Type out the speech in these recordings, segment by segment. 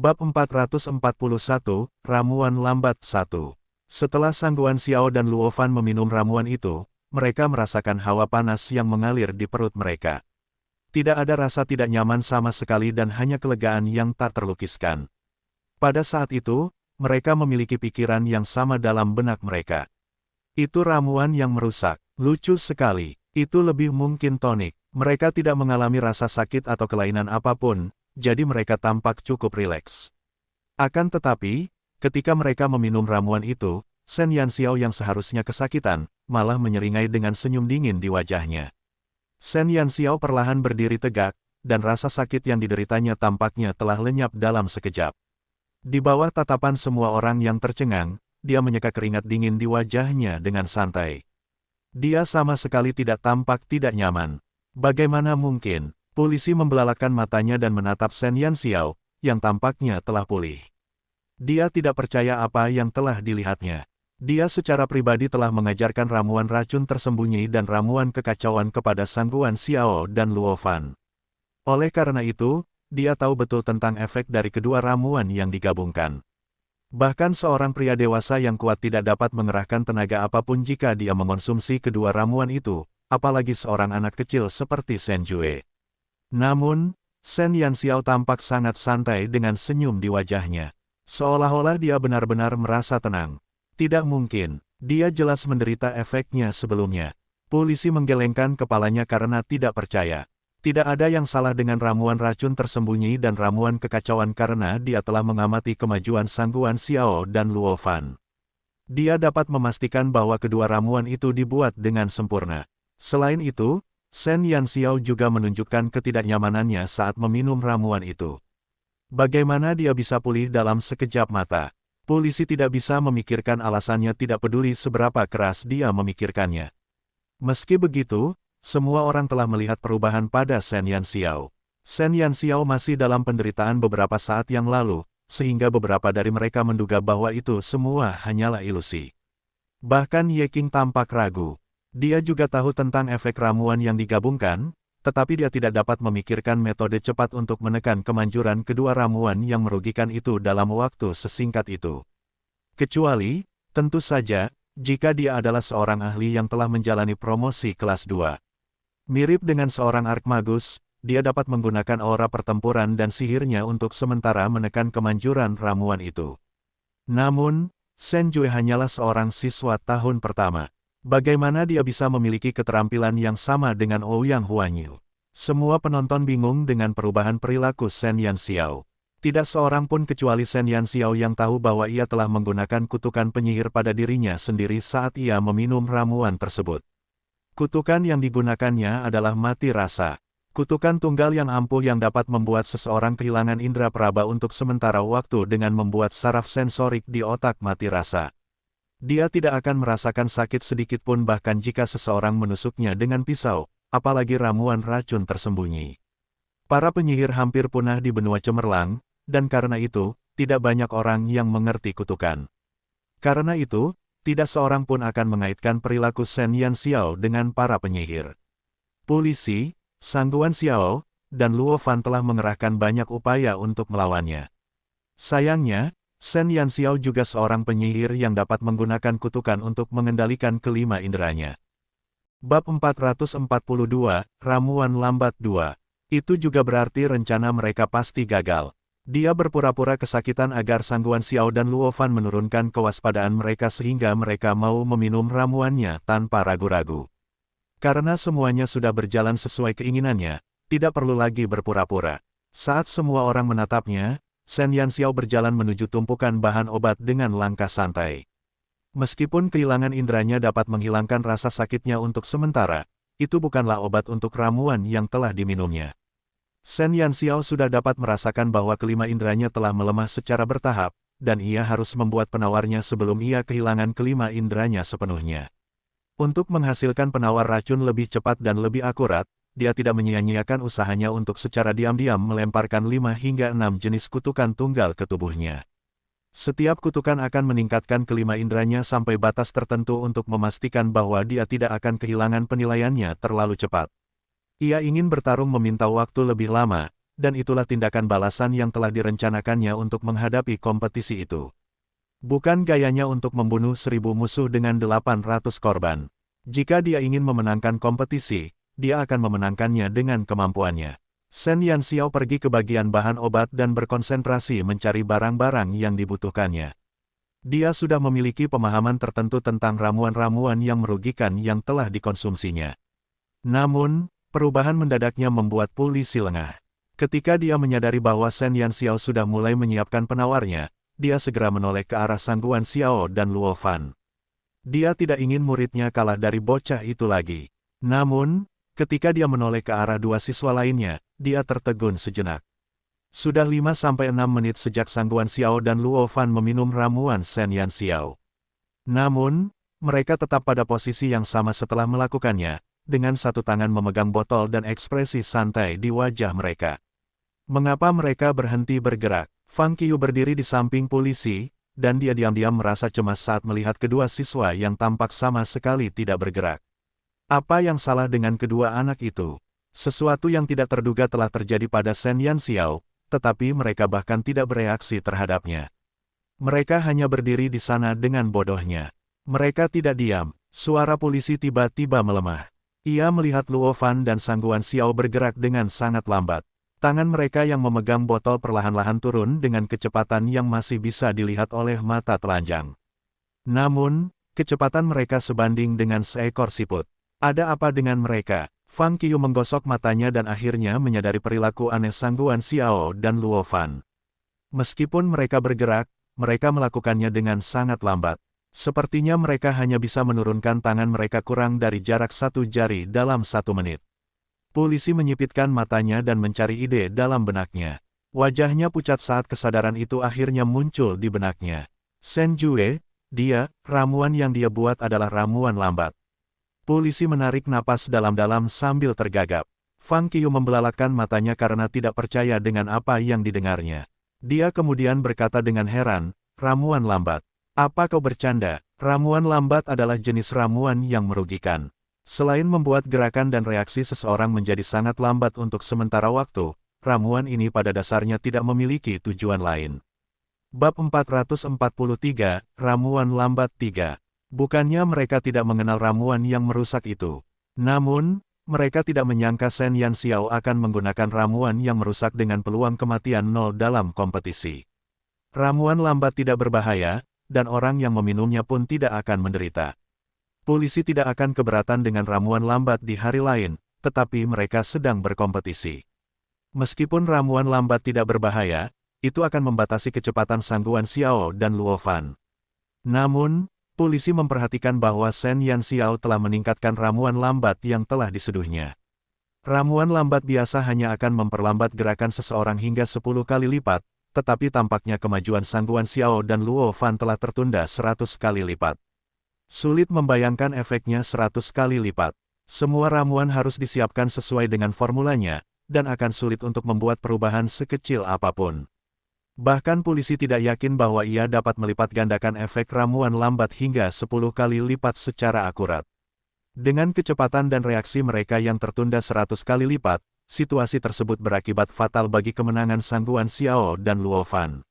Bab 441, Ramuan Lambat 1. Setelah Sang Guan Xiao dan Luo Fan meminum ramuan itu, mereka merasakan hawa panas yang mengalir di perut mereka. Tidak ada rasa tidak nyaman sama sekali dan hanya kelegaan yang tak terlukiskan. Pada saat itu, mereka memiliki pikiran yang sama dalam benak mereka. Itu ramuan yang merusak. Lucu sekali. Itu lebih mungkin tonik. Mereka tidak mengalami rasa sakit atau kelainan apapun, jadi mereka tampak cukup rileks. Akan tetapi, ketika mereka meminum ramuan itu, Shen Yanxiao yang seharusnya kesakitan, malah menyeringai dengan senyum dingin di wajahnya. Shen Yanxiao perlahan berdiri tegak, dan rasa sakit yang dideritanya tampaknya telah lenyap dalam sekejap. Di bawah tatapan semua orang yang tercengang, dia menyeka keringat dingin di wajahnya dengan santai. Dia sama sekali tidak tampak tidak nyaman. Bagaimana mungkin? Polisi membelalakan matanya dan menatap Shen Yanxiao, yang tampaknya telah pulih. Dia tidak percaya apa yang telah dilihatnya. Dia secara pribadi telah mengajarkan ramuan racun tersembunyi dan ramuan kekacauan kepada Sang Guan Xiao dan Luo Fan. Oleh karena itu, dia tahu betul tentang efek dari kedua ramuan yang digabungkan. Bahkan seorang pria dewasa yang kuat tidak dapat mengerahkan tenaga apapun jika dia mengonsumsi kedua ramuan itu, apalagi seorang anak kecil seperti Shen Jue. Namun, Shen Yanxiao tampak sangat santai dengan senyum di wajahnya. Seolah-olah dia benar-benar merasa tenang. Tidak mungkin, dia jelas menderita efeknya sebelumnya. Polisi menggelengkan kepalanya karena tidak percaya. Tidak ada yang salah dengan ramuan racun tersembunyi dan ramuan kekacauan karena dia telah mengamati kemajuan Sang Guan Xiao dan Luo Fan. Dia dapat memastikan bahwa kedua ramuan itu dibuat dengan sempurna. Selain itu, Shen Yanxiao juga menunjukkan ketidaknyamanannya saat meminum ramuan itu. Bagaimana dia bisa pulih dalam sekejap mata? Polisi tidak bisa memikirkan alasannya, tidak peduli seberapa keras dia memikirkannya. Meski begitu, semua orang telah melihat perubahan pada Shen Yanxiao. Shen Yanxiao masih dalam penderitaan beberapa saat yang lalu, sehingga beberapa dari mereka menduga bahwa itu semua hanyalah ilusi. Bahkan Ye Qing tampak ragu. Dia juga tahu tentang efek ramuan yang digabungkan, tetapi dia tidak dapat memikirkan metode cepat untuk menekan kemanjuran kedua ramuan yang merugikan itu dalam waktu sesingkat itu. Kecuali, tentu saja, jika dia adalah seorang ahli yang telah menjalani promosi kelas 2. Mirip dengan seorang Archmagus, dia dapat menggunakan aura pertempuran dan sihirnya untuk sementara menekan kemanjuran ramuan itu. Namun, Shen Jue hanyalah seorang siswa tahun pertama. Bagaimana dia bisa memiliki keterampilan yang sama dengan Ouyang Huanyu? Semua penonton bingung dengan perubahan perilaku Shen Yanxiao. Tidak seorang pun kecuali Shen Yanxiao yang tahu bahwa ia telah menggunakan kutukan penyihir pada dirinya sendiri saat ia meminum ramuan tersebut. Kutukan yang digunakannya adalah mati rasa. Kutukan tunggal yang ampuh yang dapat membuat seseorang kehilangan indera peraba untuk sementara waktu dengan membuat saraf sensorik di otak mati rasa. Dia tidak akan merasakan sakit sedikit pun bahkan jika seseorang menusuknya dengan pisau, apalagi ramuan racun tersembunyi. Para penyihir hampir punah di benua cemerlang, dan karena itu, tidak banyak orang yang mengerti kutukan. Karena itu, tidak seorang pun akan mengaitkan perilaku Shen Yanxiao dengan para penyihir. Polisi, Sang Guan Xiao, dan Luo Fan telah mengerahkan banyak upaya untuk melawannya. Sayangnya, Shen Yanxiao juga seorang penyihir yang dapat menggunakan kutukan untuk mengendalikan kelima inderanya. Bab 442, Ramuan Lambat 2. Itu juga berarti rencana mereka pasti gagal. Dia berpura-pura kesakitan agar Sang Guan Xiao dan Luo Fan menurunkan kewaspadaan mereka sehingga mereka mau meminum ramuannya tanpa ragu-ragu. Karena semuanya sudah berjalan sesuai keinginannya, tidak perlu lagi berpura-pura. Saat semua orang menatapnya, Shen Yanxiao berjalan menuju tumpukan bahan obat dengan langkah santai. Meskipun kehilangan inderanya dapat menghilangkan rasa sakitnya untuk sementara, itu bukanlah obat untuk ramuan yang telah diminumnya. Shen Yanxiao sudah dapat merasakan bahwa kelima inderanya telah melemah secara bertahap, dan ia harus membuat penawarnya sebelum ia kehilangan kelima inderanya sepenuhnya. Untuk menghasilkan penawar racun lebih cepat dan lebih akurat, dia tidak menyia-nyiakan usahanya untuk secara diam-diam melemparkan 5 hingga 6 jenis kutukan tunggal ke tubuhnya. Setiap kutukan akan meningkatkan kelima inderanya sampai batas tertentu untuk memastikan bahwa dia tidak akan kehilangan penilaiannya terlalu cepat. Ia ingin bertarung meminta waktu lebih lama, dan itulah tindakan balasan yang telah direncanakannya untuk menghadapi kompetisi itu. Bukan gayanya untuk membunuh 1000 musuh dengan 800 korban. Jika dia ingin memenangkan kompetisi, dia akan memenangkannya dengan kemampuannya. Shen Yanxiao pergi ke bagian bahan obat dan berkonsentrasi mencari barang-barang yang dibutuhkannya. Dia sudah memiliki pemahaman tertentu tentang ramuan-ramuan yang merugikan yang telah dikonsumsinya. Namun, perubahan mendadaknya membuat polisi lengah. Ketika dia menyadari bahwa Shen Yanxiao sudah mulai menyiapkan penawarnya, dia segera menoleh ke arah Sang Guanxiao dan Luo Fan. Dia tidak ingin muridnya kalah dari bocah itu lagi. Namun, ketika dia menoleh ke arah dua siswa lainnya, dia tertegun sejenak. Sudah 5-6 menit sejak Sang Guanxiao dan Luo Fan meminum ramuan Shen Yanxiao. Namun, mereka tetap pada posisi yang sama setelah melakukannya, dengan satu tangan memegang botol dan ekspresi santai di wajah mereka. Mengapa mereka berhenti bergerak? Fang Qiu berdiri di samping polisi, dan dia diam-diam merasa cemas saat melihat kedua siswa yang tampak sama sekali tidak bergerak. Apa yang salah dengan kedua anak itu? Sesuatu yang tidak terduga telah terjadi pada Shen Yanxiao, tetapi mereka bahkan tidak bereaksi terhadapnya. Mereka hanya berdiri di sana dengan bodohnya. Mereka tidak diam. Suara polisi tiba-tiba melemah. Ia melihat Luo Fan dan Sang Guanxiao bergerak dengan sangat lambat. Tangan mereka yang memegang botol perlahan-lahan turun dengan kecepatan yang masih bisa dilihat oleh mata telanjang. Namun, kecepatan mereka sebanding dengan seekor siput. Ada apa dengan mereka? Fang Qiu menggosok matanya dan akhirnya menyadari perilaku aneh Sang Guanxiao dan Luo Fan. Meskipun mereka bergerak, mereka melakukannya dengan sangat lambat. Sepertinya mereka hanya bisa menurunkan tangan mereka kurang dari jarak 1 jari dalam 1 menit. Polisi menyipitkan matanya dan mencari ide dalam benaknya. Wajahnya pucat saat kesadaran itu akhirnya muncul di benaknya. Shen Jue, ramuan yang dia buat adalah ramuan lambat. Polisi menarik napas dalam-dalam sambil tergagap. Fang Qiu membelalakkan matanya karena tidak percaya dengan apa yang didengarnya. Dia kemudian berkata dengan heran, ramuan lambat. Apa kau bercanda? Ramuan lambat adalah jenis ramuan yang merugikan. Selain membuat gerakan dan reaksi seseorang menjadi sangat lambat untuk sementara waktu, ramuan ini pada dasarnya tidak memiliki tujuan lain. Bab 443, Ramuan Lambat 3. Bukannya mereka tidak mengenal ramuan yang merusak itu. Namun, mereka tidak menyangka Shen Yanxiao akan menggunakan ramuan yang merusak dengan peluang kematian 0 dalam kompetisi. Ramuan lambat tidak berbahaya, dan orang yang meminumnya pun tidak akan menderita. Polisi tidak akan keberatan dengan ramuan lambat di hari lain, tetapi mereka sedang berkompetisi. Meskipun ramuan lambat tidak berbahaya, itu akan membatasi kecepatan Sang Guanxiao dan Luo Fan. Namun, polisi memperhatikan bahwa Shen Yanxiao telah meningkatkan ramuan lambat yang telah diseduhnya. Ramuan lambat biasa hanya akan memperlambat gerakan seseorang hingga 10 kali lipat, tetapi tampaknya kemajuan Sang Guanxiao dan Luo Fan telah tertunda 100 kali lipat. Sulit membayangkan efeknya 100 kali lipat. Semua ramuan harus disiapkan sesuai dengan formulanya, dan akan sulit untuk membuat perubahan sekecil apapun. Bahkan polisi tidak yakin bahwa ia dapat melipat gandakan efek ramuan lambat hingga 10 kali lipat secara akurat. Dengan kecepatan dan reaksi mereka yang tertunda 100 kali lipat, situasi tersebut berakibat fatal bagi kemenangan Sang Guanxiao dan Luo Fan.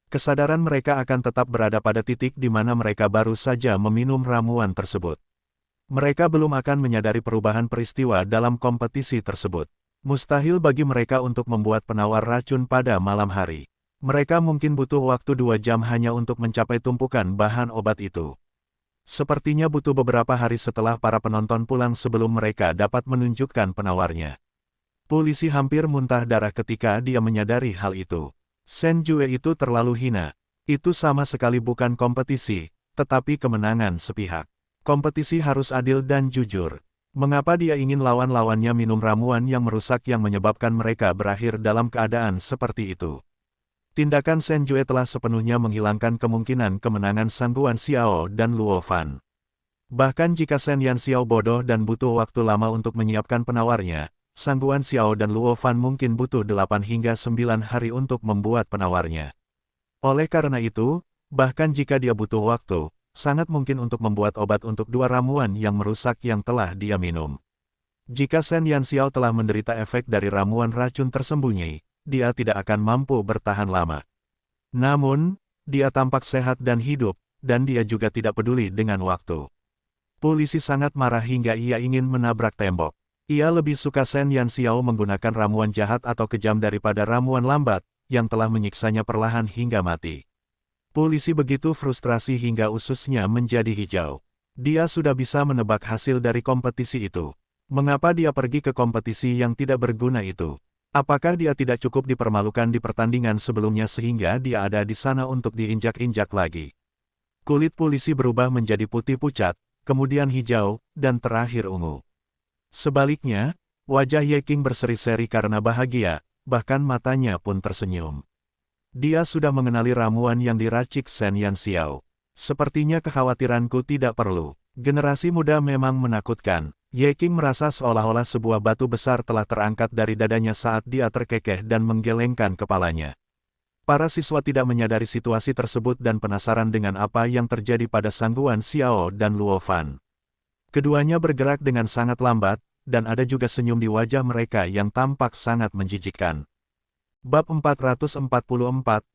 Kesadaran mereka akan tetap berada pada titik di mana mereka baru saja meminum ramuan tersebut. Mereka belum akan menyadari perubahan peristiwa dalam kompetisi tersebut. Mustahil bagi mereka untuk membuat penawar racun pada malam hari. Mereka mungkin butuh waktu 2 jam hanya untuk mencapai tumpukan bahan obat itu. Sepertinya butuh beberapa hari setelah para penonton pulang sebelum mereka dapat menunjukkan penawarnya. Polisi hampir muntah darah ketika dia menyadari hal itu. Shen Jue itu terlalu hina. Itu sama sekali bukan kompetisi, tetapi kemenangan sepihak. Kompetisi harus adil dan jujur. Mengapa dia ingin lawan-lawannya minum ramuan yang merusak yang menyebabkan mereka berakhir dalam keadaan seperti itu? Tindakan Shen Jue telah sepenuhnya menghilangkan kemungkinan kemenangan Sang Guanxiao dan Luo Fan. Bahkan jika Shen Yanxiao bodoh dan butuh waktu lama untuk menyiapkan penawarnya, Sang Guanxiao dan Luo Fan mungkin butuh 8 hingga 9 hari untuk membuat penawarnya. Oleh karena itu, bahkan jika dia butuh waktu, sangat mungkin untuk membuat obat untuk 2 ramuan yang merusak yang telah dia minum. Jika Shen Yanxiao telah menderita efek dari ramuan racun tersembunyi, dia tidak akan mampu bertahan lama. Namun, dia tampak sehat dan hidup, dan dia juga tidak peduli dengan waktu. Polisi sangat marah hingga ia ingin menabrak tembok. Ia lebih suka Shen Yanxiao menggunakan ramuan jahat atau kejam daripada ramuan lambat, yang telah menyiksanya perlahan hingga mati. Polisi begitu frustrasi hingga ususnya menjadi hijau. Dia sudah bisa menebak hasil dari kompetisi itu. Mengapa dia pergi ke kompetisi yang tidak berguna itu? Apakah dia tidak cukup dipermalukan di pertandingan sebelumnya sehingga dia ada di sana untuk diinjak-injak lagi? Kulit polisi berubah menjadi putih pucat, kemudian hijau, dan terakhir ungu. Sebaliknya, wajah Ye Qing berseri-seri karena bahagia, bahkan matanya pun tersenyum. Dia sudah mengenali ramuan yang diracik Shen Yanxiao. Sepertinya kekhawatiranku tidak perlu. Generasi muda memang menakutkan. Ye Qing merasa seolah-olah sebuah batu besar telah terangkat dari dadanya saat dia terkekeh dan menggelengkan kepalanya. Para siswa tidak menyadari situasi tersebut dan penasaran dengan apa yang terjadi pada Sang Guan Xiao dan Luo Fan. Keduanya bergerak dengan sangat lambat, dan ada juga senyum di wajah mereka yang tampak sangat menjijikkan. Bab 444,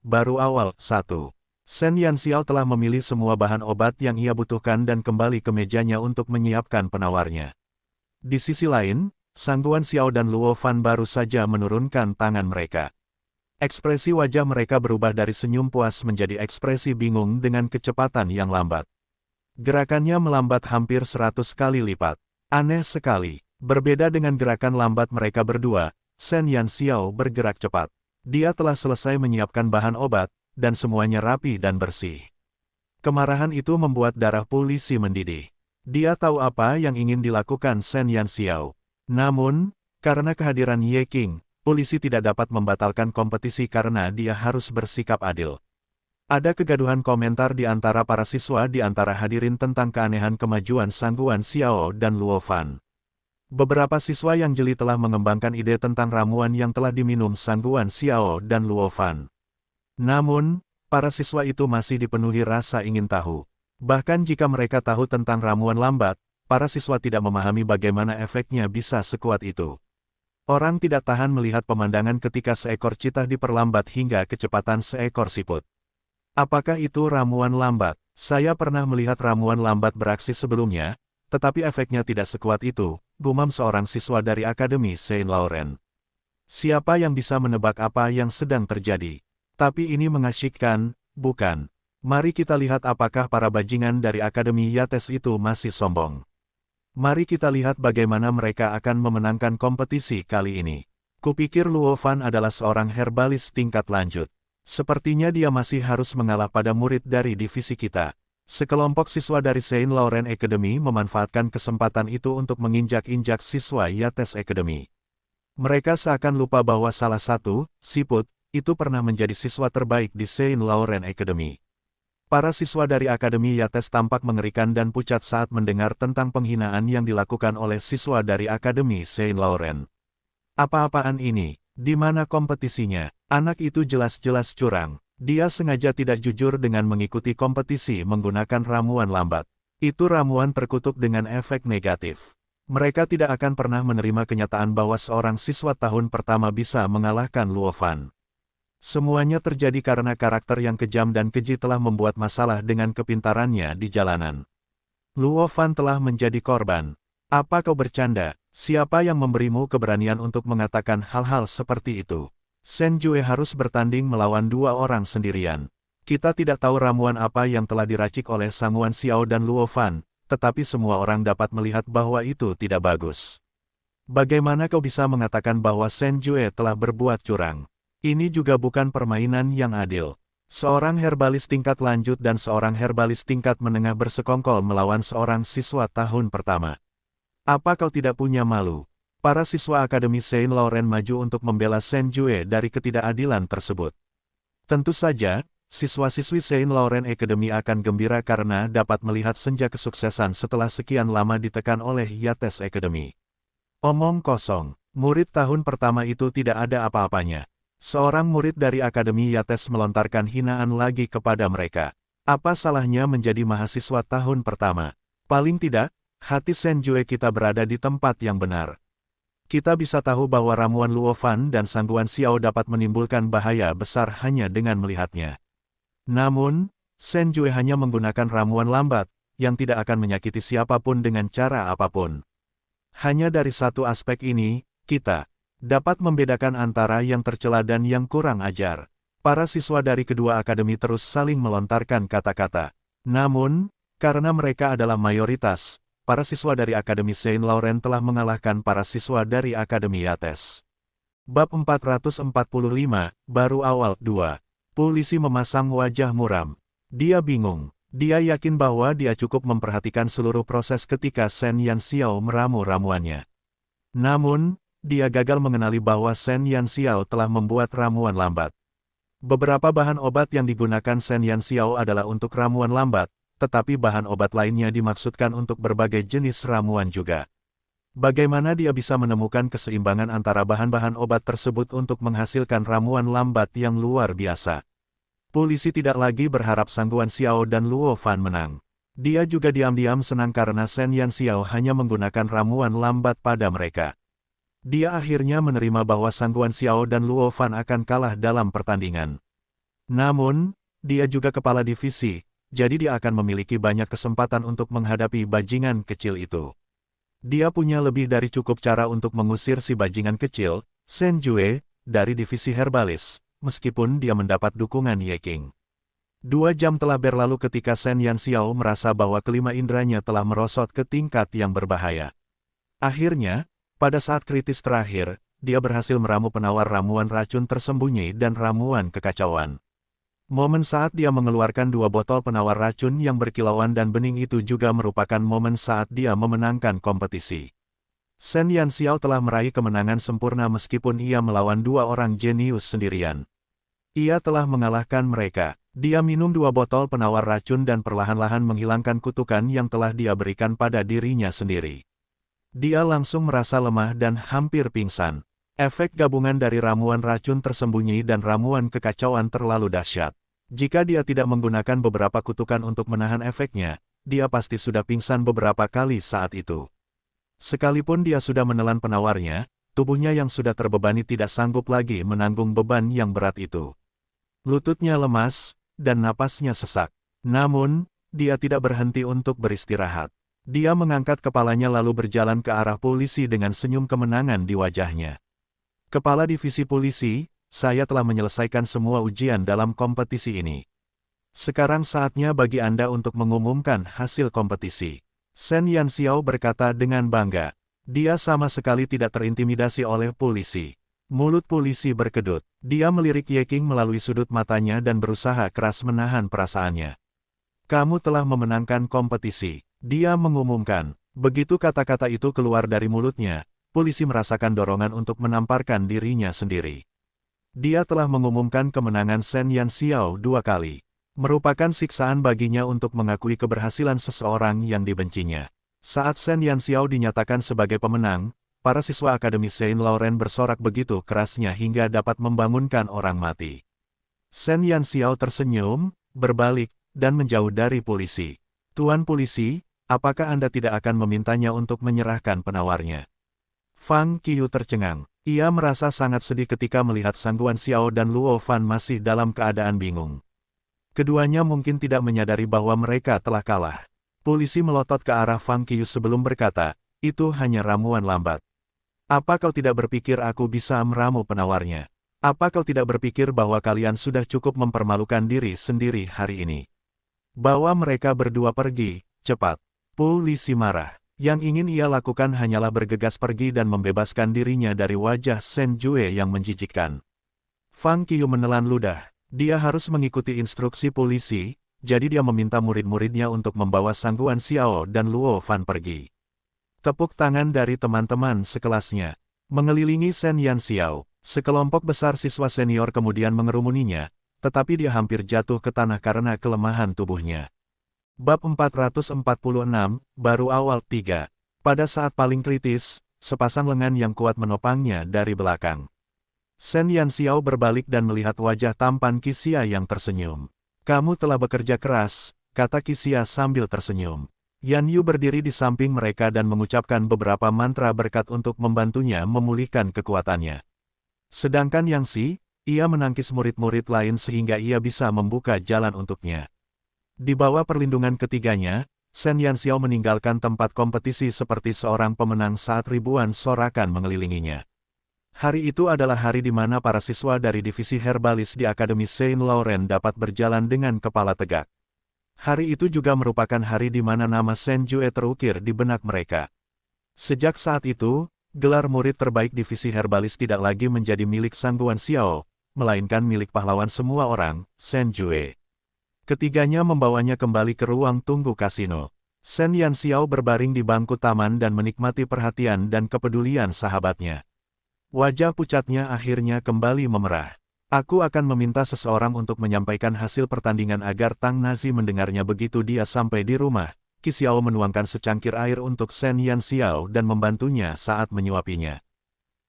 Baru Awal 1. Shen Yanxiao telah memilih semua bahan obat yang ia butuhkan dan kembali ke mejanya untuk menyiapkan penawarnya. Di sisi lain, Sang Guan Xiao dan Luo Fan baru saja menurunkan tangan mereka. Ekspresi wajah mereka berubah dari senyum puas menjadi ekspresi bingung dengan kecepatan yang lambat. Gerakannya melambat hampir 100 kali lipat. Aneh sekali. Berbeda dengan gerakan lambat mereka berdua, Shen Yanxiao bergerak cepat. Dia telah selesai menyiapkan bahan obat, dan semuanya rapi dan bersih. Kemarahan itu membuat darah polisi mendidih. Dia tahu apa yang ingin dilakukan Shen Yanxiao. Namun, karena kehadiran Ye Qing, polisi tidak dapat membatalkan kompetisi karena dia harus bersikap adil. Ada kegaduhan komentar di antara para siswa di antara hadirin tentang keanehan kemajuan Sang Guan Xiao dan Luo Fan. Beberapa siswa yang jeli telah mengembangkan ide tentang ramuan yang telah diminum Sang Guan Xiao dan Luo Fan. Namun, para siswa itu masih dipenuhi rasa ingin tahu. Bahkan jika mereka tahu tentang ramuan lambat, para siswa tidak memahami bagaimana efeknya bisa sekuat itu. Orang tidak tahan melihat pemandangan ketika seekor citah diperlambat hingga kecepatan seekor siput. Apakah itu ramuan lambat? Saya pernah melihat ramuan lambat beraksi sebelumnya, tetapi efeknya tidak sekuat itu, gumam seorang siswa dari Akademi Saint Laurent. Siapa yang bisa menebak apa yang sedang terjadi? Tapi ini mengasyikkan, bukan? Mari kita lihat apakah para bajingan dari Akademi Yates itu masih sombong. Mari kita lihat bagaimana mereka akan memenangkan kompetisi kali ini. Kupikir Luo Fan adalah seorang herbalis tingkat lanjut. Sepertinya dia masih harus mengalah pada murid dari divisi kita. Sekelompok siswa dari Saint Laurent Academy memanfaatkan kesempatan itu untuk menginjak-injak siswa Yates Academy. Mereka seakan lupa bahwa salah satu, siput, itu pernah menjadi siswa terbaik di Saint Laurent Academy. Para siswa dari Akademi Yates tampak mengerikan dan pucat saat mendengar tentang penghinaan yang dilakukan oleh siswa dari Akademi Saint Laurent. Apa-apaan ini? Di mana kompetisinya? Anak itu jelas-jelas curang. Dia sengaja tidak jujur dengan mengikuti kompetisi menggunakan ramuan lambat. Itu ramuan terkutuk dengan efek negatif. Mereka tidak akan pernah menerima kenyataan bahwa seorang siswa tahun pertama bisa mengalahkan Luo Fan. Semuanya terjadi karena karakter yang kejam dan keji telah membuat masalah dengan kepintarannya di jalanan. Luo Fan telah menjadi korban. Apa kau bercanda? Siapa yang memberimu keberanian untuk mengatakan hal-hal seperti itu? Shen Jue harus bertanding melawan dua orang sendirian. Kita tidak tahu ramuan apa yang telah diracik oleh Sang Guan Xiao dan Luo Fan, tetapi semua orang dapat melihat bahwa itu tidak bagus. Bagaimana kau bisa mengatakan bahwa Shen Jue telah berbuat curang? Ini juga bukan permainan yang adil. Seorang herbalis tingkat lanjut dan seorang herbalis tingkat menengah bersekongkol melawan seorang siswa tahun pertama. Apa kau tidak punya malu? Para siswa Akademi Saint Laurent maju untuk membela Shen Jue dari ketidakadilan tersebut. Tentu saja, siswa-siswi Saint Laurent Academy akan gembira karena dapat melihat senja kesuksesan setelah sekian lama ditekan oleh Yates Academy. Omong kosong, murid tahun pertama itu tidak ada apa-apanya. Seorang murid dari Akademi Yates melontarkan hinaan lagi kepada mereka. Apa salahnya menjadi mahasiswa tahun pertama? Paling tidak, hati Shen Jue kita berada di tempat yang benar. Kita bisa tahu bahwa ramuan Luofan dan Sangguan Xiao dapat menimbulkan bahaya besar hanya dengan melihatnya. Namun, Shen Jue hanya menggunakan ramuan lambat, yang tidak akan menyakiti siapapun dengan cara apapun. Hanya dari satu aspek ini, kita dapat membedakan antara yang tercela dan yang kurang ajar. Para siswa dari kedua akademi terus saling melontarkan kata-kata. Namun, karena mereka adalah mayoritas, para siswa dari Akademi Saint Laurent telah mengalahkan para siswa dari Akademi Yates. Bab 445, baru awal 2. Polisi memasang wajah muram. Dia bingung. Dia yakin bahwa dia cukup memperhatikan seluruh proses ketika Shen Yanxiao meramu ramuannya. Namun, dia gagal mengenali bahwa Shen Yanxiao telah membuat ramuan lambat. Beberapa bahan obat yang digunakan Shen Yanxiao adalah untuk ramuan lambat, tetapi bahan obat lainnya dimaksudkan untuk berbagai jenis ramuan juga. Bagaimana dia bisa menemukan keseimbangan antara bahan-bahan obat tersebut untuk menghasilkan ramuan lambat yang luar biasa? Polisi tidak lagi berharap Sangguan Xiao dan Luofan menang. Dia juga diam-diam senang karena Shen Yanxiao hanya menggunakan ramuan lambat pada mereka. Dia akhirnya menerima bahwa Sangguan Xiao dan Luofan akan kalah dalam pertandingan. Namun, dia juga kepala divisi, jadi dia akan memiliki banyak kesempatan untuk menghadapi bajingan kecil itu. Dia punya lebih dari cukup cara untuk mengusir si bajingan kecil, Shen Jue, dari divisi herbalis, meskipun dia mendapat dukungan Ye Qing. 2 jam telah berlalu ketika Shen Yanxiao merasa bahwa kelima indranya telah merosot ke tingkat yang berbahaya. Akhirnya, pada saat kritis terakhir, dia berhasil meramu penawar ramuan racun tersembunyi dan ramuan kekacauan. Momen saat dia mengeluarkan 2 botol penawar racun yang berkilauan dan bening itu juga merupakan momen saat dia memenangkan kompetisi. Shen Yanxiao telah meraih kemenangan sempurna meskipun ia melawan 2 orang jenius sendirian. Ia telah mengalahkan mereka. Dia minum 2 botol penawar racun dan perlahan-lahan menghilangkan kutukan yang telah dia berikan pada dirinya sendiri. Dia langsung merasa lemah dan hampir pingsan. Efek gabungan dari ramuan racun tersembunyi dan ramuan kekacauan terlalu dahsyat. Jika dia tidak menggunakan beberapa kutukan untuk menahan efeknya, dia pasti sudah pingsan beberapa kali saat itu. Sekalipun dia sudah menelan penawarnya, tubuhnya yang sudah terbebani tidak sanggup lagi menanggung beban yang berat itu. Lututnya lemas, dan napasnya sesak. Namun, dia tidak berhenti untuk beristirahat. Dia mengangkat kepalanya lalu berjalan ke arah polisi dengan senyum kemenangan di wajahnya. Kepala Divisi Polisi, saya telah menyelesaikan semua ujian dalam kompetisi ini. Sekarang saatnya bagi Anda untuk mengumumkan hasil kompetisi. Shen Yanxiao berkata dengan bangga. Dia sama sekali tidak terintimidasi oleh polisi. Mulut polisi berkedut. Dia melirik Ye Qing melalui sudut matanya dan berusaha keras menahan perasaannya. Kamu telah memenangkan kompetisi. Dia mengumumkan. Begitu kata-kata itu keluar dari mulutnya, polisi merasakan dorongan untuk menamparkan dirinya sendiri. Dia telah mengumumkan kemenangan Shen Yanxiao 2 kali. Merupakan siksaan baginya untuk mengakui keberhasilan seseorang yang dibencinya. Saat Shen Yanxiao dinyatakan sebagai pemenang, para siswa Akademi Saint Laurent bersorak begitu kerasnya hingga dapat membangunkan orang mati. Shen Yanxiao tersenyum, berbalik, dan menjauh dari polisi. Tuan polisi, apakah Anda tidak akan memintanya untuk menyerahkan penawarnya? Fang Qiu tercengang. Ia merasa sangat sedih ketika melihat Sangguan Xiao dan Luofan masih dalam keadaan bingung. Keduanya mungkin tidak menyadari bahwa mereka telah kalah. Polisi melotot ke arah Fang Qiu sebelum berkata, itu hanya ramuan lambat. Apa kau tidak berpikir aku bisa meramu penawarnya? Apa kau tidak berpikir bahwa kalian sudah cukup mempermalukan diri sendiri hari ini? Bawa mereka berdua pergi, cepat. Polisi marah. Yang ingin ia lakukan hanyalah bergegas pergi dan membebaskan dirinya dari wajah Shen Jue yang menjijikkan. Fang Qiu menelan ludah. Dia harus mengikuti instruksi polisi, jadi dia meminta murid-muridnya untuk membawa Sangguan Xiao dan Luofan pergi. Tepuk tangan dari teman-teman sekelasnya. Mengelilingi Shen Yanxiao, sekelompok besar siswa senior kemudian mengerumuninya, tetapi dia hampir jatuh ke tanah karena kelemahan tubuhnya. Bab 446, baru awal 3. Pada saat paling kritis, sepasang lengan yang kuat menopangnya dari belakang. Shen Yanxiao berbalik dan melihat wajah tampan Qixia yang tersenyum. Kamu telah bekerja keras, kata Qixia sambil tersenyum. Yan Yu berdiri di samping mereka dan mengucapkan beberapa mantra berkat untuk membantunya memulihkan kekuatannya. Sedangkan Yang Xi, ia menangkis murid-murid lain sehingga ia bisa membuka jalan untuknya. Di bawah perlindungan ketiganya, Shen Yanxiao meninggalkan tempat kompetisi seperti seorang pemenang saat ribuan sorakan mengelilinginya. Hari itu adalah hari di mana para siswa dari divisi herbalis di Akademi Saint Laurent dapat berjalan dengan kepala tegak. Hari itu juga merupakan hari di mana nama Shen Jue terukir di benak mereka. Sejak saat itu, gelar murid terbaik divisi herbalis tidak lagi menjadi milik Sang Guanxiao, melainkan milik pahlawan semua orang, Shen Jue. Ketiganya membawanya kembali ke ruang tunggu kasino. Shen Yanxiao berbaring di bangku taman dan menikmati perhatian dan kepedulian sahabatnya. Wajah pucatnya akhirnya kembali memerah. Aku akan meminta seseorang untuk menyampaikan hasil pertandingan agar Tang Nazi mendengarnya begitu dia sampai di rumah. Qi Xiao menuangkan secangkir air untuk Shen Yanxiao dan membantunya saat menyuapinya.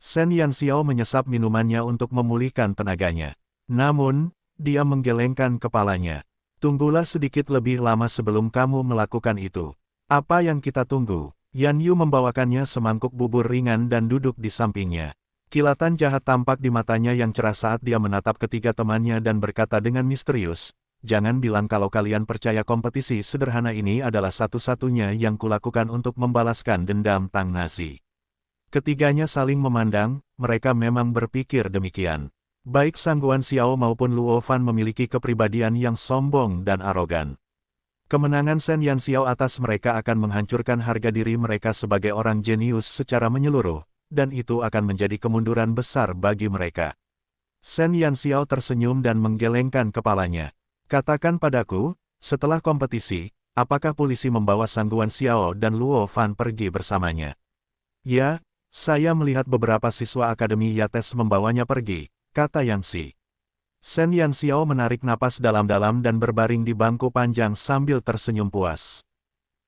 Shen Yanxiao menyesap minumannya untuk memulihkan tenaganya. Namun, dia menggelengkan kepalanya. Tunggulah sedikit lebih lama sebelum kamu melakukan itu. Apa yang kita tunggu? Yan Yu membawakannya semangkuk bubur ringan dan duduk di sampingnya. Kilatan jahat tampak di matanya yang cerah saat dia menatap ketiga temannya dan berkata dengan misterius, "Jangan bilang kalau kalian percaya kompetisi sederhana ini adalah satu-satunya yang kulakukan untuk membalaskan dendam Tang Nazi." Ketiganya saling memandang, mereka memang berpikir demikian. Baik Sang Guanxiao maupun Luo Fan memiliki kepribadian yang sombong dan arogan. Kemenangan Shen Yanxiao atas mereka akan menghancurkan harga diri mereka sebagai orang jenius secara menyeluruh, dan itu akan menjadi kemunduran besar bagi mereka. Shen Yanxiao tersenyum dan menggelengkan kepalanya. Katakan padaku, setelah kompetisi, apakah polisi membawa Sang Guanxiao dan Luo Fan pergi bersamanya? Ya, saya melihat beberapa siswa Akademi Yates membawanya pergi, kata Yang Xi. Shen Yanxiao menarik napas dalam-dalam dan berbaring di bangku panjang sambil tersenyum puas.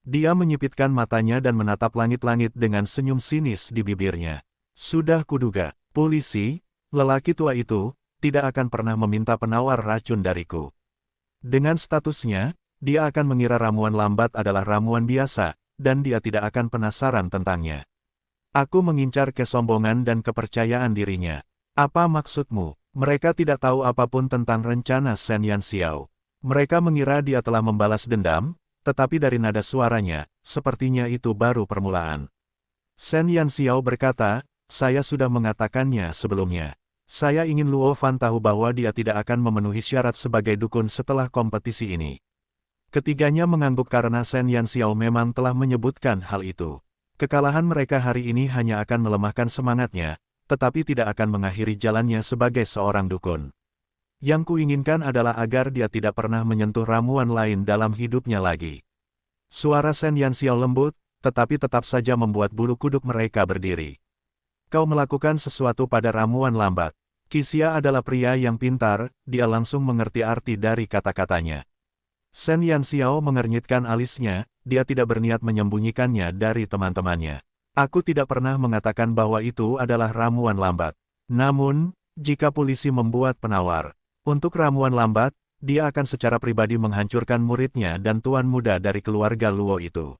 Dia menyipitkan matanya dan menatap langit-langit dengan senyum sinis di bibirnya. Sudah kuduga, polisi, lelaki tua itu, tidak akan pernah meminta penawar racun dariku. Dengan statusnya, dia akan mengira ramuan lambat adalah ramuan biasa, dan dia tidak akan penasaran tentangnya. Aku mengincar kesombongan dan kepercayaan dirinya. Apa maksudmu? Mereka tidak tahu apapun tentang rencana Shen Yanxiao. Mereka mengira dia telah membalas dendam, tetapi dari nada suaranya, sepertinya itu baru permulaan. Shen Yanxiao berkata, saya sudah mengatakannya sebelumnya. Saya ingin Luo Fan tahu bahwa dia tidak akan memenuhi syarat sebagai dukun setelah kompetisi ini. Ketiganya mengangguk karena Shen Yanxiao memang telah menyebutkan hal itu. Kekalahan mereka hari ini hanya akan melemahkan semangatnya, tetapi tidak akan mengakhiri jalannya sebagai seorang dukun. Yang kuinginkan adalah agar dia tidak pernah menyentuh ramuan lain dalam hidupnya lagi. Suara Shen Yanxiao lembut, tetapi tetap saja membuat bulu kuduk mereka berdiri. Kau melakukan sesuatu pada ramuan lambat. Qi Xia adalah pria yang pintar, dia langsung mengerti arti dari kata-katanya. Shen Yanxiao mengernyitkan alisnya, dia tidak berniat menyembunyikannya dari teman-temannya. Aku tidak pernah mengatakan bahwa itu adalah ramuan lambat. Namun, jika polisi membuat penawar untuk ramuan lambat, dia akan secara pribadi menghancurkan muridnya dan tuan muda dari keluarga Luo itu.